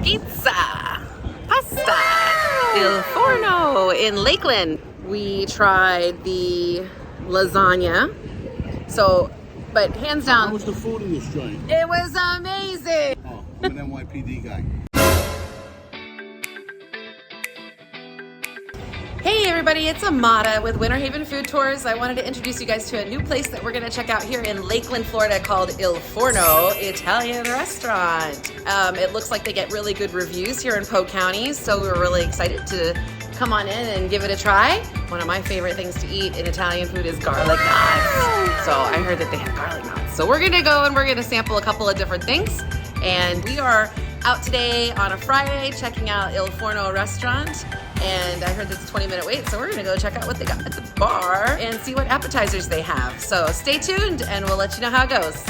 pizza, pasta, Il Forno in Lakeland. We tried the lasagna. So, but hands down. How was the food in this joint? It was amazing. Oh, I'm an NYPD guy. Hey everybody, it's Amada with Winter Haven Food Tours. I wanted to introduce you guys to a new place that we're going to check out here in Lakeland, Florida called Il Forno Italian Restaurant. It looks like they get really good reviews here in Polk County, so we're really excited to come on in and give it a try. One of my favorite things to eat in Italian food is garlic knots. So I heard that they have garlic knots. So we're going to go and we're going to sample a couple of different things. And we are out today on a Friday checking out Il Forno Restaurant. And I heard it's a 20-minute wait, so we're gonna go check out what they got at the bar and see what appetizers they have. So stay tuned and we'll let you know how it goes.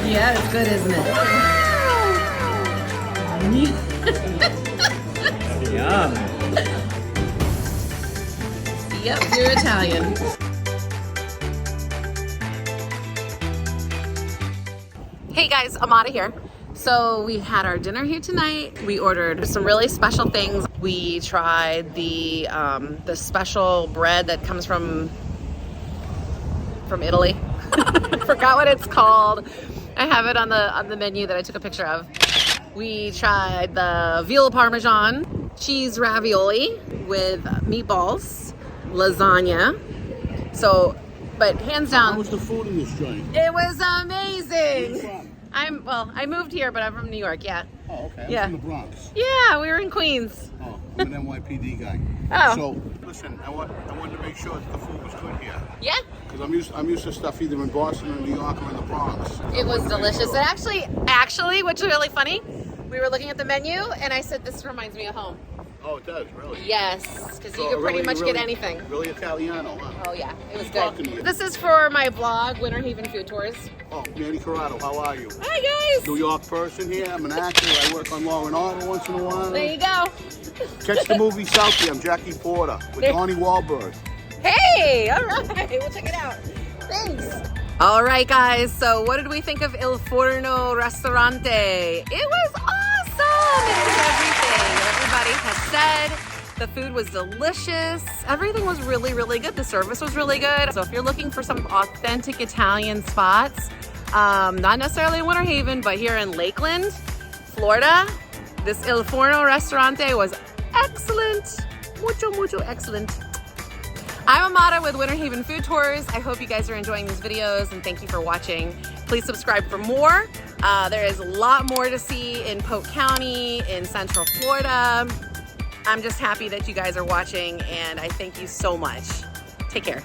Yeah, it's good, isn't it? Yum. Yep, you're Italian. Hey guys, Amada here. So we had our dinner here tonight. We ordered some really special things. We tried the special bread that comes from Italy. I forgot what it's called. I have it on the menu that I took a picture of. We tried the veal parmesan, cheese ravioli with meatballs, lasagna. So, but hands down. How was the food in this joint? It was amazing. Where are you from? I moved here, but I'm from New York, yeah. Oh, okay. Yeah. I'm from the Bronx. Yeah, we were in Queens. Oh, I'm an NYPD guy. Oh. So, listen, I wanted to make sure that the food was good here. Yeah. Because I'm used to stuff either in Boston or New York or in the Bronx. It was delicious. And actually, which is really funny, we were looking at the menu and I said, this reminds me of home. Oh, it does, really? Yes, because you can pretty much get anything. Really Italiano, huh? Oh yeah, it was Talking to good. you. This is for my blog, Winter Haven Food Tours. Oh, Manny Corrado, how are you? Hi guys. New York person here. I'm an actor. I work on Law and Order once in a while. There you go. Catch the movie Southie. I'm Jackie Porter with Donnie Wahlberg. Hey, all right, we'll check it out. Thanks. All right, guys. So, what did we think of Il Forno Ristorante? It was awesome. It was everything everybody has said. The food was delicious. Everything was really, really good. The service was really good. So if you're looking for some authentic Italian spots, not necessarily in Winter Haven, but here in Lakeland, Florida, this Il Forno Restaurante was excellent. Mucho excellent. I'm Amada with Winter Haven Food Tours. I hope you guys are enjoying these videos and thank you for watching. Please subscribe for more. There is a lot more to see in Polk County, in Central Florida. I'm just happy that you guys are watching and I thank you so much. Take care.